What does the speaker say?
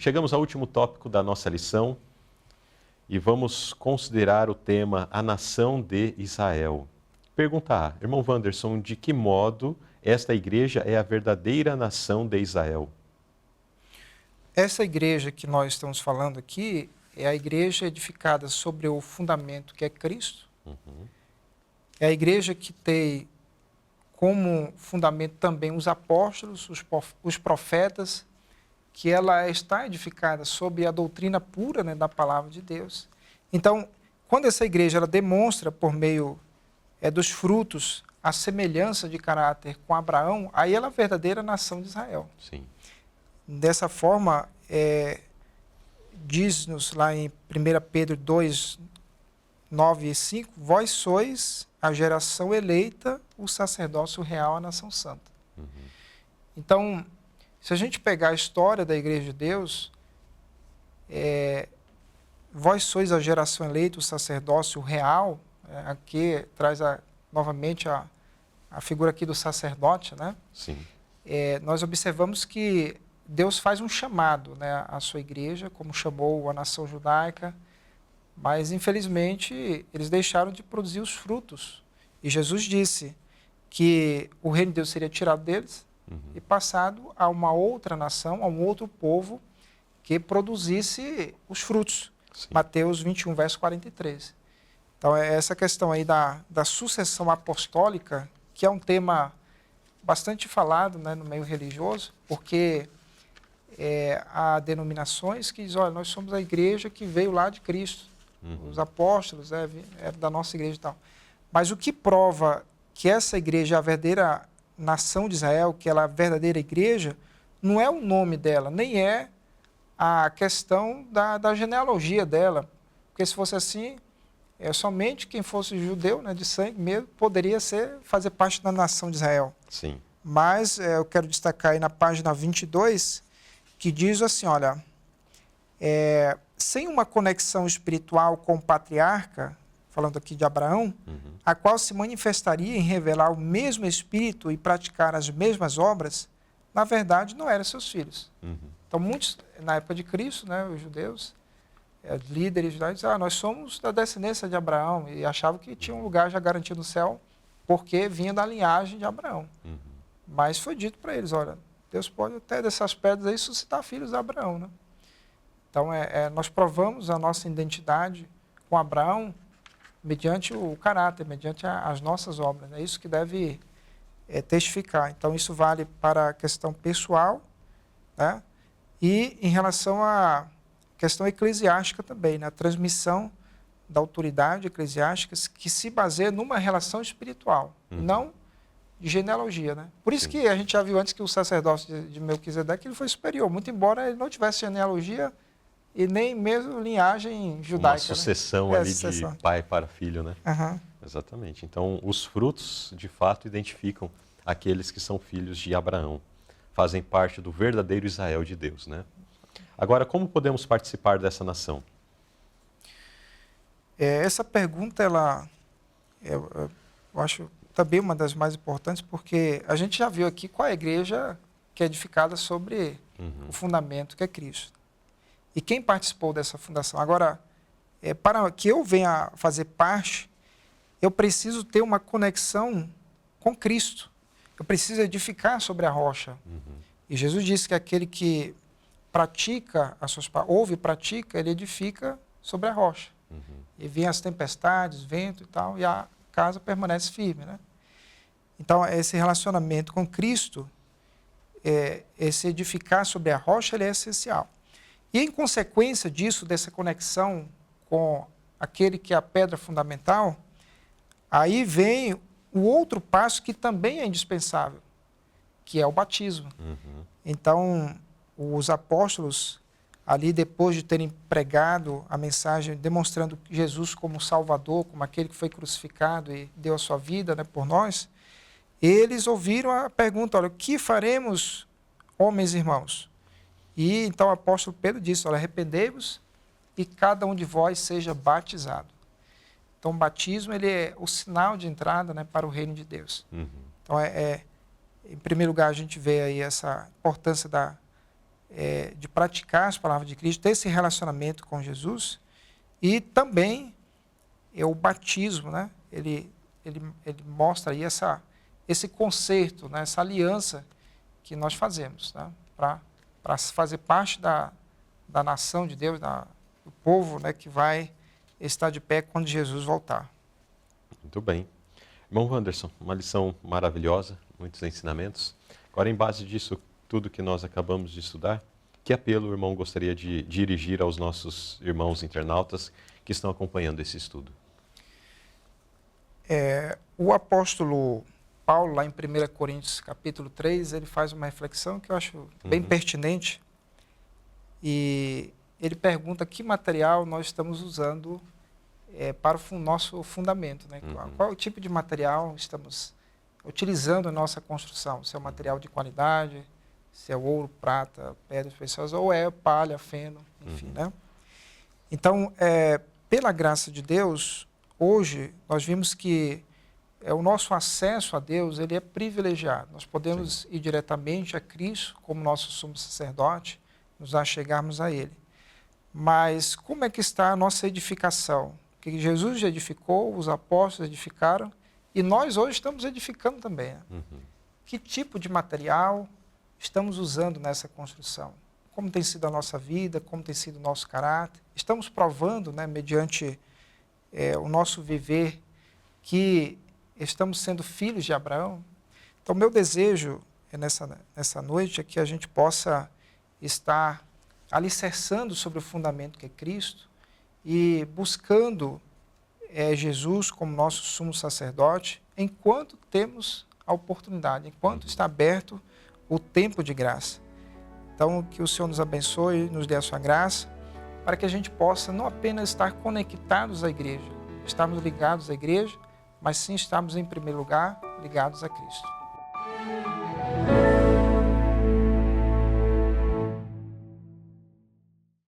Chegamos ao último tópico da nossa lição e vamos considerar o tema A Nação de Israel. Pergunta A, irmão Wanderson, de que modo esta igreja é a verdadeira nação de Israel? Essa igreja que nós estamos falando aqui é a igreja edificada sobre o fundamento que é Cristo. É a igreja que tem como fundamento também os apóstolos, os profetas, que ela está edificada sobre a doutrina pura, né, da palavra de Deus. Então, quando essa igreja ela demonstra por meio dos frutos a semelhança de caráter com Abraão, aí ela é a verdadeira nação de Israel. Sim. Dessa forma, diz-nos lá em 1 Pedro 2, 9 e 5, vós sois a geração eleita, o sacerdócio real, a nação santa. Então, se a gente pegar a história da Igreja de Deus, vós sois a geração eleita, o sacerdócio real, aqui traz novamente a figura aqui do sacerdote, né? Sim. Nós observamos que Deus faz um chamado, né, à sua igreja, como chamou a nação judaica, mas infelizmente eles deixaram de produzir os frutos. E Jesus disse que o reino de Deus seria tirado deles e passado a uma outra nação, a um outro povo que produzisse os frutos. Sim. Mateus 21, verso 43. Então, é essa questão aí da sucessão apostólica, que é um tema bastante falado, né, no meio religioso, porque há denominações que dizem, olha, nós somos a igreja que veio lá de Cristo. Os apóstolos eram da nossa igreja e tal. Mas o que prova que essa igreja é a verdadeira nação de Israel, que ela é a verdadeira igreja, não é o nome dela, nem é a questão da genealogia dela. Porque se fosse assim, somente quem fosse judeu, né, de sangue mesmo, poderia fazer parte da nação de Israel. Sim. Mas eu quero destacar aí na página 22, que diz assim, olha, sem uma conexão espiritual com o patriarca, falando aqui de Abraão, a qual se manifestaria em revelar o mesmo Espírito e praticar as mesmas obras, na verdade não eram seus filhos. Então muitos, na época de Cristo, né, os judeus, líderes judaicos, diziam, nós somos da descendência de Abraão, e achavam que tinha um lugar já garantido no céu, porque vinha da linhagem de Abraão. Mas foi dito para eles, olha, Deus pode até dessas pedras aí suscitar filhos de Abraão, né? Então, nós provamos a nossa identidade com Abraão mediante o caráter, mediante as nossas obras. É isso que deve testificar. Então, isso vale para a questão pessoal, né? E em relação à questão eclesiástica também, né? A transmissão da autoridade eclesiástica que se baseia numa relação espiritual, não de genealogia, né? Por isso que a gente já viu antes que o sacerdócio de Melquisedeque ele foi superior, muito embora ele não tivesse genealogia e nem mesmo linhagem judaica. Uma sucessão, né? Ali de pai para filho, né? Exatamente. Então, os frutos, de fato, identificam aqueles que são filhos de Abraão, fazem parte do verdadeiro Israel de Deus, né? Agora, como podemos participar dessa nação? Essa pergunta, eu acho também uma das mais importantes, porque a gente já viu aqui qual é a igreja que é edificada sobre o fundamento que é Cristo. E quem participou dessa fundação? Agora, para que eu venha fazer parte, eu preciso ter uma conexão com Cristo. Eu preciso edificar sobre a rocha. E Jesus disse que aquele que pratica as suas palavras, ouve e pratica, ele edifica sobre a rocha. E vêm as tempestades, vento e tal, e a casa permanece firme, né? Então, esse relacionamento com Cristo, esse edificar sobre a rocha, ele é essencial. E, em consequência disso, dessa conexão com aquele que é a pedra fundamental, aí vem o outro passo que também é indispensável, que é o batismo. Então, os apóstolos, ali depois de terem pregado a mensagem, demonstrando Jesus como Salvador, como aquele que foi crucificado e deu a sua vida, né, por nós, eles ouviram a pergunta, olha, o que faremos, homens e irmãos? E então o apóstolo Pedro disse, olha, arrependei-vos e cada um de vós seja batizado. Então o batismo ele é o sinal de entrada, né, para o reino de Deus. Então em primeiro lugar a gente vê aí essa importância de praticar as palavras de Cristo, ter esse relacionamento com Jesus, e também o batismo, né? Ele mostra aí esse concerto, né? Essa aliança que nós fazemos, né? Para fazer parte da nação de Deus, do povo, né? Que vai estar de pé quando Jesus voltar. Muito bem. Irmão Wanderson, uma lição maravilhosa, muitos ensinamentos. Agora, em base disso tudo que nós acabamos de estudar, que apelo o irmão gostaria de dirigir aos nossos irmãos internautas que estão acompanhando esse estudo? O apóstolo Paulo, lá em 1 Coríntios capítulo 3, ele faz uma reflexão que eu acho bem pertinente, e ele pergunta que material nós estamos usando para o nosso fundamento, né? Qual o tipo de material estamos utilizando na nossa construção, se é um material de qualidade, se é ouro, prata, pedras preciosas, ou é palha, feno, enfim, né? Então, pela graça de Deus, hoje nós vimos que o nosso acesso a Deus, ele é privilegiado. Nós podemos ir diretamente a Cristo como nosso sumo sacerdote, nos achegarmos a Ele. Mas como é que está a nossa edificação? Porque Jesus já edificou, os apóstolos edificaram, e nós hoje estamos edificando também. Né? Que tipo de material estamos usando nessa construção? Como tem sido a nossa vida, como tem sido o nosso caráter? Estamos provando, né, mediante o nosso viver, que estamos sendo filhos de Abraão? Então, meu desejo nessa noite é que a gente possa estar alicerçando sobre o fundamento que é Cristo e buscando Jesus como nosso sumo sacerdote enquanto temos a oportunidade, enquanto está aberto o tempo de graça. Então, que o Senhor nos abençoe, nos dê a sua graça, para que a gente possa não apenas estar conectados à igreja, estarmos ligados à igreja, mas sim estarmos em primeiro lugar ligados a Cristo.